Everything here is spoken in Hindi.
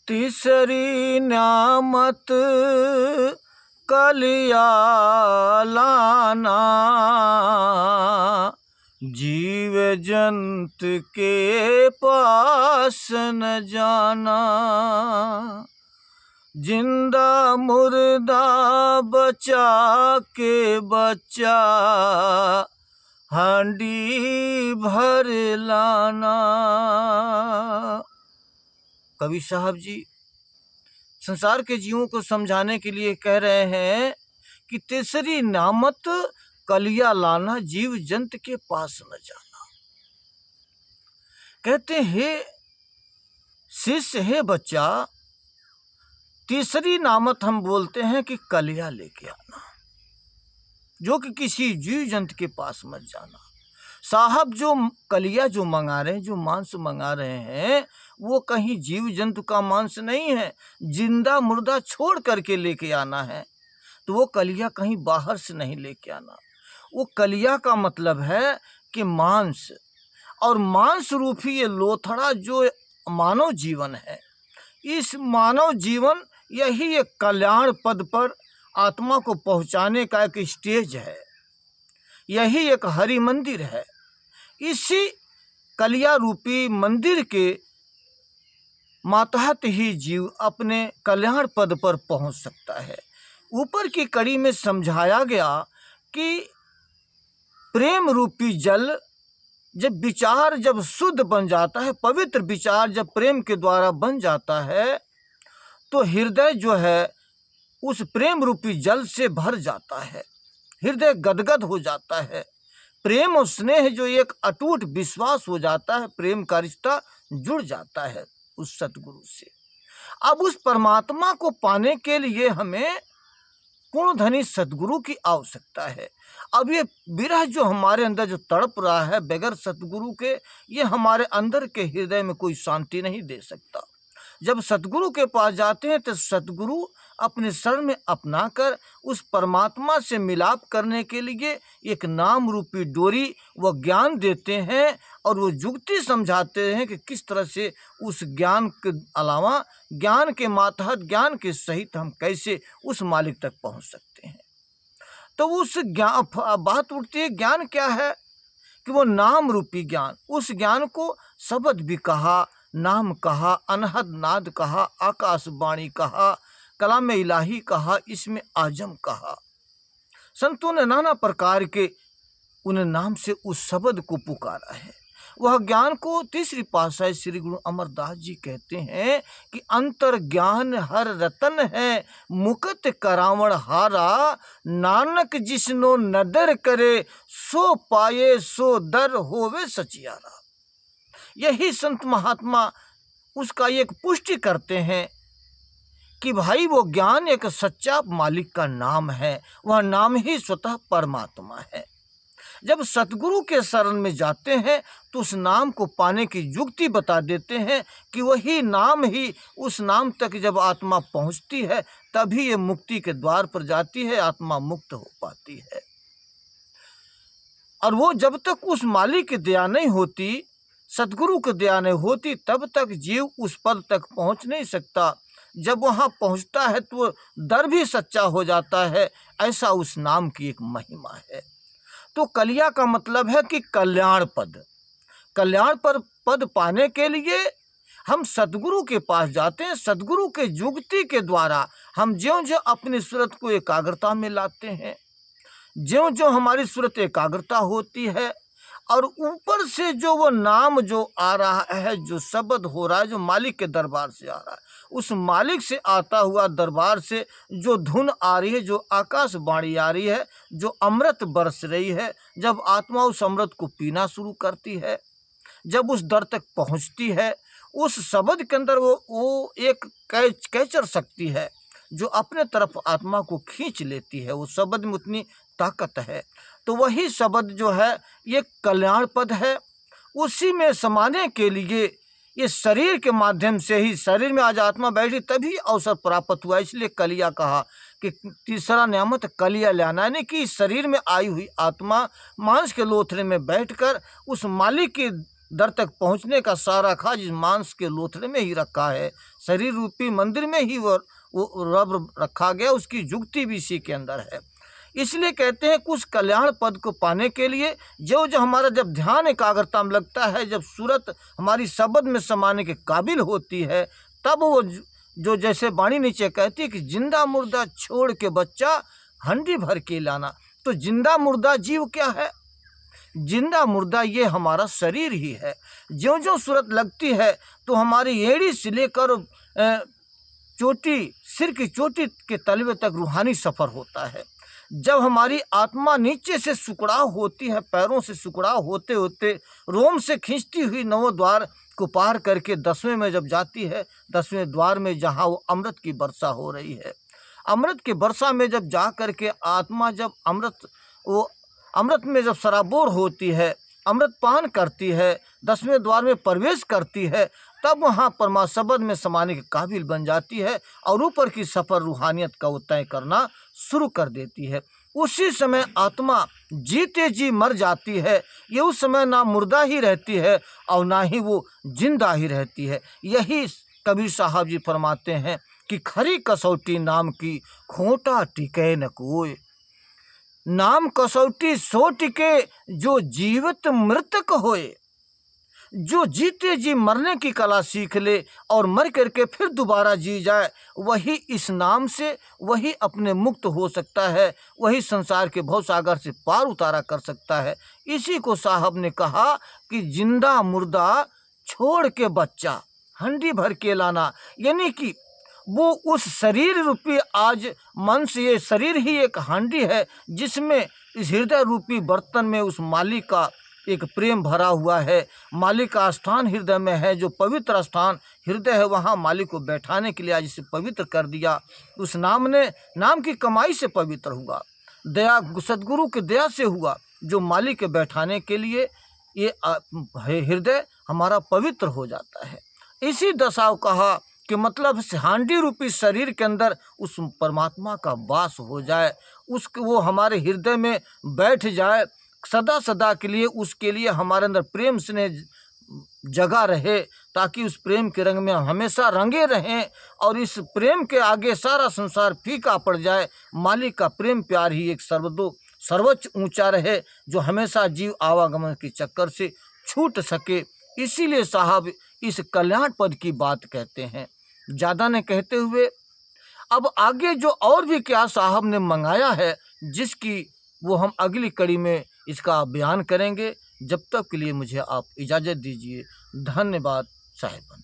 तीसरी न्यामत कलिया लाना, जीव जंत के पास न जाना। जिंदा मुर्दा बचा के बच्चा, हांडी भर लाना। कवि साहब जी संसार के जीवों को समझाने के लिए कह रहे हैं कि तीसरी नामत कलिया लाना, जीव जंत के पास न जाना। कहते हैं शिष्य, हे बच्चा, तीसरी नामत हम बोलते हैं कि कलिया लेके आना, जो कि किसी जीव जंत के पास मत जाना। साहब जो कलिया जो मंगा रहे हैं, जो मांस मंगा रहे हैं, वो कहीं जीव जंतु का मांस नहीं है, जिंदा मुर्दा छोड़ करके लेके आना है। तो वो कलिया कहीं बाहर से नहीं लेके आना। वो कलिया का मतलब है कि मांस, और मांस रूपी ये लोथड़ा जो मानव जीवन है, इस मानव जीवन यही एक कल्याण पद पर आत्मा को पहुंचाने का एक स्टेज है, यही एक हरि मंदिर है। इसी कलिया रूपी मंदिर के मातहत ही जीव अपने कल्याण पद पर पहुंच सकता है। ऊपर की कड़ी में समझाया गया कि प्रेम रूपी जल जब विचार जब शुद्ध बन जाता है, पवित्र विचार जब प्रेम के द्वारा बन जाता है, तो हृदय जो है उस प्रेम रूपी जल से भर जाता है, हृदय गदगद हो जाता है। प्रेम और स्नेह जो एक अटूट विश्वास हो जाता है, प्रेम का रिश्ता जुड़ जाता है उस सतगुरु से। अब उस परमात्मा को पाने के लिए हमें पूर्ण धनी सतगुरु की आवश्यकता है। अब ये विरह जो हमारे अंदर जो तड़प रहा है बगैर सतगुरु के, ये हमारे अंदर के हृदय में कोई शांति नहीं दे सकता। जब सतगुरु के पास जाते हैं तो सतगुरु अपने शरण में अपना कर उस परमात्मा से मिलाप करने के लिए एक नाम रूपी डोरी व ज्ञान देते हैं, और वो जुक्ति समझाते हैं कि किस तरह से उस ज्ञान के अलावा, ज्ञान के मातहत, ज्ञान के सहित हम कैसे उस मालिक तक पहुंच सकते हैं। तो उस ज्ञान बात उठती है, ज्ञान क्या है कि वो नाम रूपी ज्ञान। उस ज्ञान को शब्द भी कहा, नाम कहा, अनहद नाद कहा, आकाशवाणी कहा, कलाम इलाही कहा, इसमें आजम कहा। संतों ने नाना प्रकार के उन नाम से उस शब्द को पुकारा है। वह ज्ञान को तीसरी पातशाही श्री गुरु अमरदास जी कहते हैं कि अंतर ज्ञान हर रतन है, मुकत करावण हारा, नानक जिसनो नदर करे, सो पाए सो दर होवे सचियारा। यही संत महात्मा उसका एक पुष्टि करते हैं कि भाई वो ज्ञान एक सच्चा मालिक का नाम है, वह नाम ही स्वतः परमात्मा है। जब सतगुरु के शरण में जाते हैं तो उस नाम को पाने की युक्ति बता देते हैं कि वही नाम ही, उस नाम तक जब आत्मा पहुंचती है तभी ये मुक्ति के द्वार पर जाती है, आत्मा मुक्त हो पाती है। और वो जब तक उस मालिक की दया नहीं होती, सतगुरु की दया नहीं होती, तब तक जीव उस पद तक पहुंच नहीं सकता। जब वहां पहुंचता है तो दर भी सच्चा हो जाता है। ऐसा उस नाम की एक महिमा है। तो कलिया का मतलब है कि कल्याण पद। कल्याण पर पद पाने के लिए हम सतगुरु के पास जाते हैं। सतगुरु के युक्ति के द्वारा हम ज्यों ज्यों अपनी सूरत को एकाग्रता में लाते हैं, ज्यों ज्यों हमारी सूरत एकाग्रता होती है, और ऊपर से जो वो नाम जो आ रहा है, जो शब्द हो रहा है, जो मालिक के दरबार से आ रहा है, उस मालिक से आता हुआ दरबार से जो धुन आ रही है, जो आकाशवाणी आ रही है, जो अमृत बरस रही है, जब आत्मा उस अमृत को पीना शुरू करती है, जब उस दर तक पहुंचती है, उस शब्द के अंदर वो एक कैचर शक्ति है जो अपने तरफ आत्मा को खींच लेती है। वो शब्द में उतनी ताकत है। तो वही शब्द जो है ये कल्याण पद है। उसी में समाने के लिए ये शरीर के माध्यम से ही, शरीर में आज आत्मा बैठी तभी अवसर प्राप्त हुआ। इसलिए कलिया कहा कि तीसरा नियामत कलिया लाना, यानी कि शरीर में आई हुई आत्मा मांस के लोथड़े में बैठकर उस मालिक की दर तक पहुंचने का सारा खाज इस मांस के लोथड़े में ही रखा है। शरीर रूपी मंदिर में ही वो रब रखा गया, उसकी जुगती भी इसी के अंदर है। इसलिए कहते हैं कि उस कल्याण पद को पाने के लिए जो हमारा जब ध्यान एकाग्रता में लगता है, जब सूरत हमारी शब्द में समाने के काबिल होती है, तब वो जो जैसे वाणी नीचे कहती है कि जिंदा मुर्दा छोड़ के बच्चा हंडी भर के लाना। तो जिंदा मुर्दा जीव क्या है? जिंदा मुर्दा ये हमारा शरीर ही है। ज्यों ज्यों सूरत लगती है तो हमारी एड़ी से लेकर चोटी, सिर की चोटी के तलवे तक रूहानी सफ़र होता है। जब हमारी आत्मा नीचे से सुकड़ाव होती है, पैरों से सुकड़ाव होते होते रोम से खींचती हुई नवों द्वार को पार करके 10वें में जब जाती है, 10वें द्वार में जहाँ वो अमृत की वर्षा हो रही है, अमृत की वर्षा में जब जा कर के आत्मा जब अमृत में जब सराबोर होती है, अमृत पान करती है, 10वें द्वार में प्रवेश करती है, तब वहाँ परमाशब्द में समाने के काबिल बन जाती है और ऊपर की सफ़र रूहानियत का वो तय करना शुरू कर देती है। उसी समय आत्मा जीते जी मर जाती है। ये उस समय ना मुर्दा ही रहती है और ना ही वो जिंदा ही रहती है। यही कबीर साहब जी फरमाते हैं कि खरी कसौटी नाम की खोटा टिके न कोई। नाम कसौटी सो टिके जो जीवित मृतक होए। जो जीते जी मरने की कला सीख ले और मर करके फिर दोबारा जी जाए, वही इस नाम से वही अपने मुक्त हो सकता है, वही संसार के भवसागर से पार उतारा कर सकता है। इसी को साहब ने कहा कि जिंदा मुर्दा छोड़ के बच्चा हंडी भर के लाना, यानी कि वो उस शरीर रूपी आज मन से, ये शरीर ही एक हांडी है जिसमें इस हृदय रूपी बर्तन में उस मालिक का एक प्रेम भरा हुआ है। मालिक का स्थान हृदय में है, जो पवित्र स्थान हृदय है, वहाँ मालिक को बैठाने के लिए आज इसे पवित्र कर दिया। उस नाम ने, नाम की कमाई से पवित्र हुआ, दया सदगुरु की दया से हुआ, जो मालिक के बैठाने के लिए ये हृदय हमारा पवित्र हो जाता है। इसी दशा कहा कि मतलब हांडी रूपी शरीर के अंदर उस परमात्मा का वास हो जाए, उसके वो हमारे हृदय में बैठ जाए सदा सदा के लिए। उसके लिए हमारे अंदर प्रेम स्नेह जगा रहे, ताकि उस प्रेम के रंग में हम हमेशा रंगे रहें और इस प्रेम के आगे सारा संसार फीका पड़ जाए। मालिक का प्रेम प्यार ही एक सर्वोच्च ऊंचा रहे, जो हमेशा जीव आवागमन के चक्कर से छूट सके। इसीलिए साहब इस कल्याण पद की बात कहते हैं। ज़्यादा ने कहते हुए अब आगे जो और भी क्या साहब ने मंगाया है, जिसकी वो हम अगली कड़ी में इसका बयान करेंगे। जब तक के लिए मुझे आप इजाज़त दीजिए। धन्यवाद साहिबन।